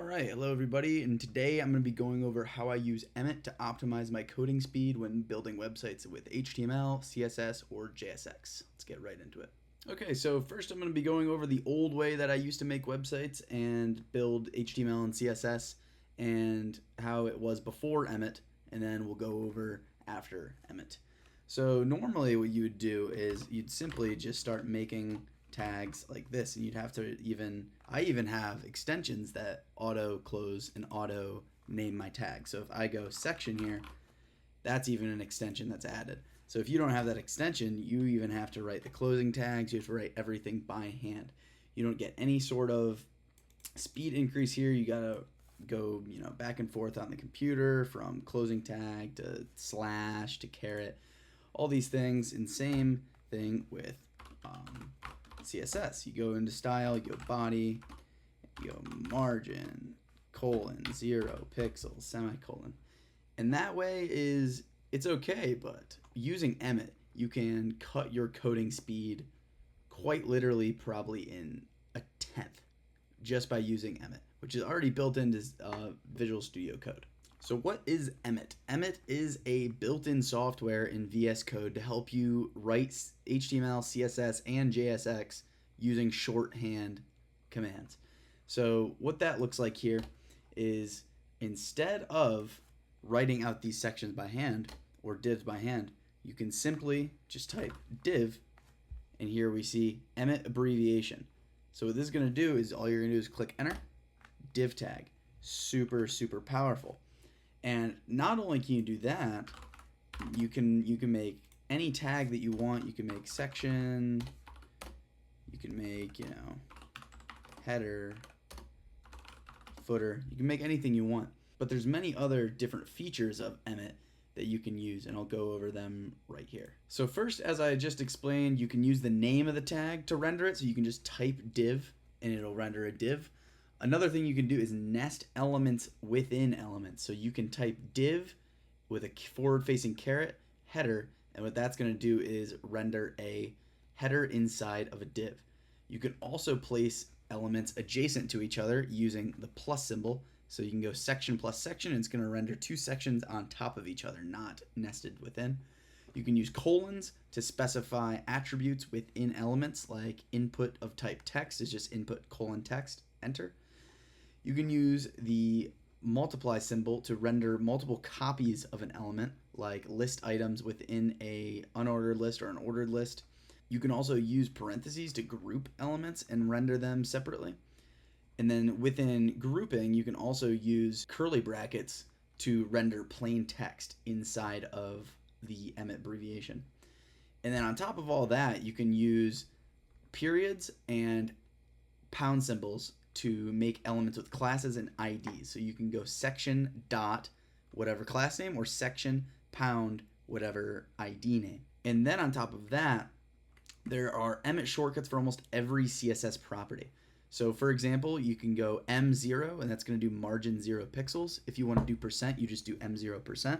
Alright, hello everybody, and today I'm going to be going over how I use EMMET to optimize my coding speed when building websites with HTML, CSS, or JSX. Let's get right into it. Okay, so first I'm going to be going over the old way that I used to make websites and build HTML and CSS and how it was before EMMET, and then we'll go over after EMMET. So normally what you would do is you'd simply just start making tags like this, and you'd have to I even have extensions that auto close and auto name my tag. So if I go section here, that's even an extension that's added. So if you don't have that extension, you even have to write the closing tags. You have to write everything by hand. You don't get any sort of speed increase here. You gotta go back and forth on the computer from closing tag to slash to caret, all these things. And same thing with CSS. You go into style, you go body, you go margin, colon, 0, pixels, semicolon. And that way it's okay, but using EMMET, you can cut your coding speed quite literally probably in a tenth just by using EMMET, which is already built into Visual Studio Code. So what is EMMET? EMMET is a built-in software in VS Code to help you write HTML, CSS, and JSX using shorthand commands. So what that looks like here is instead of writing out these sections by hand or divs by hand, you can simply just type div, and here we see EMMET abbreviation. So what this is going to do is all you're going to do is click enter, div tag. Super powerful. And not only can you do that, you can make any tag that you want. You can make section, you can make, header, footer. You can make anything you want. But there's many other different features of EMMET that you can use, and I'll go over them right here. So first, as I just explained, you can use the name of the tag to render it. So you can just type div and it'll render a div. Another thing you can do is nest elements within elements. So you can type div with a forward-facing caret header, and what that's going to do is render a header inside of a div. You can also place elements adjacent to each other using the plus symbol. So you can go section plus section, and it's going to render two sections on top of each other, not nested within. You can use colons to specify attributes within elements, like input of type text is just input colon text, enter. You can use the multiply symbol to render multiple copies of an element, like list items within a unordered list or an ordered list. You can also use parentheses to group elements and render them separately. And then within grouping, you can also use curly brackets to render plain text inside of the EMMET abbreviation. And then on top of all that, you can use periods and pound symbols to make elements with classes and IDs. So you can go section dot whatever class name or section pound whatever ID name. And then on top of that, there are EMMET shortcuts for almost every CSS property. So for example, you can go M0, and that's going to do margin 0 pixels. If you want to do percent, you just do M0%,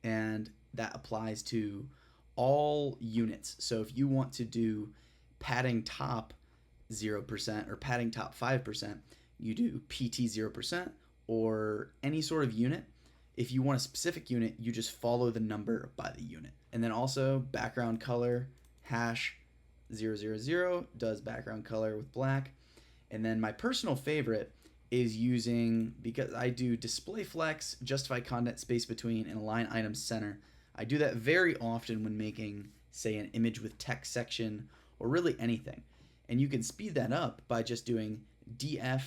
and that applies to all units. So if you want to do padding top 0% or padding top 5%, you do PT 0%, or any sort of unit. If you want a specific unit, you just follow the number by the unit. And then also background color hash 000 does background color with black. And then my personal favorite is using, because I do display flex, justify content space between, and align items center. I do that very often when making, say, an image with text section or really anything. And you can speed that up by just doing df,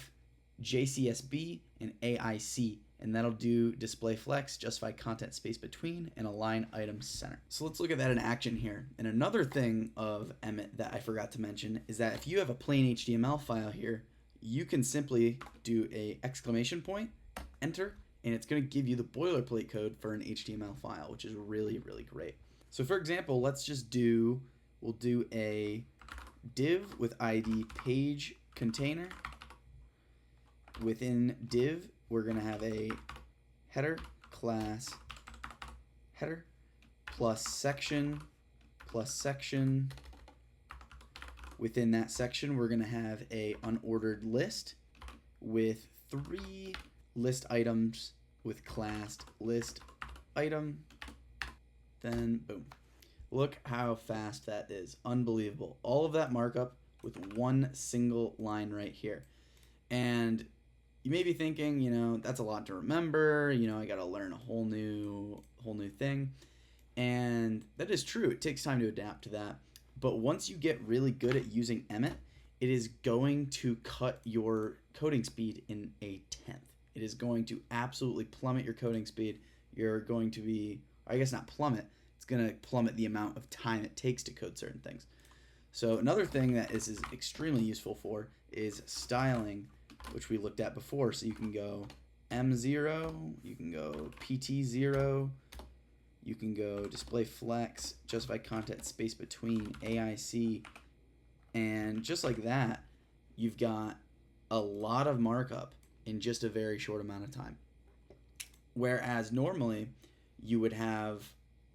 jcsb, and aic, and that'll do display flex, justify content space between, and align items center. So let's look at that in action here. And another thing of EMMET that I forgot to mention is that if you have a plain HTML file here, you can simply do a exclamation point, enter, and it's going to give you the boilerplate code for an HTML file, which is really great. So for example, let's just we'll do a div with ID page container. Within div, we're going to have a header class header plus section. Within that section, we're going to have a unordered list with 3 list items with classed list item, then boom. Look how fast that is. Unbelievable. All of that markup with one single line right here. And you may be thinking, you know, that's a lot to remember. You know, I got to learn a whole new thing. And that is true. It takes time to adapt to that. But once you get really good at using EMMET, it is going to cut your coding speed in a tenth. It is going to absolutely plummet your coding speed. You're going to be, I guess not plummet, it's going to plummet the amount of time it takes to code certain things. So another thing that this is extremely useful for is styling, which we looked at before. So you can go M0, you can go PT0, you can go display flex, justify content space between, AIC, and just like that, you've got a lot of markup in just a very short amount of time. Whereas normally you would have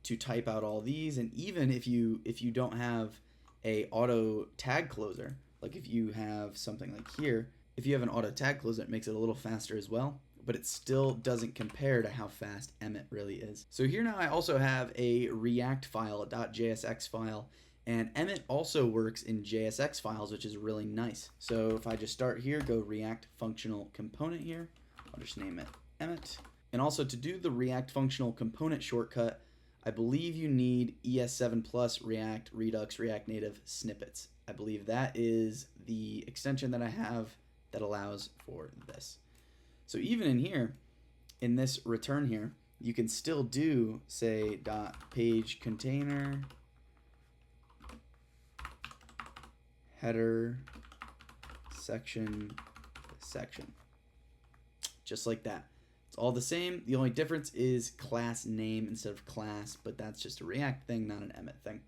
to type out all these, and even if you don't have a auto tag closer, like if you have something like here, if you have an auto tag closer, it makes it a little faster as well, but it still doesn't compare to how fast EMMET really is. So here now I also have a React file, a .jsx file, and EMMET also works in JSX files, which is really nice. So if I just start here, go React functional component here, I'll just name it EMMET. And also to do the React functional component shortcut, I believe you need ES7 Plus React Redux React Native snippets. I believe that is the extension that I have that allows for this. So even in here, in this return here, you can still do, say, .page container header section, just like that. It's all the same. The only difference is class name instead of class, but that's just a React thing, not an EMMET thing.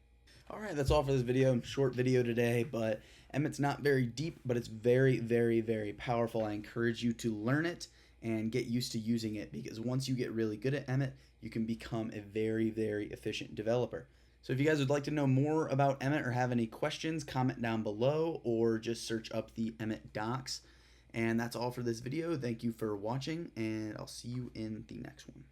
All right, that's all for this video. Short video today, but EMMET's not very deep, but it's very, very, very powerful. I encourage you to learn it and get used to using it, because once you get really good at EMMET, you can become a very, very efficient developer. So if you guys would like to know more about EMMET or have any questions, comment down below or just search up the EMMET docs. And that's all for this video. Thank you for watching, and I'll see you in the next one.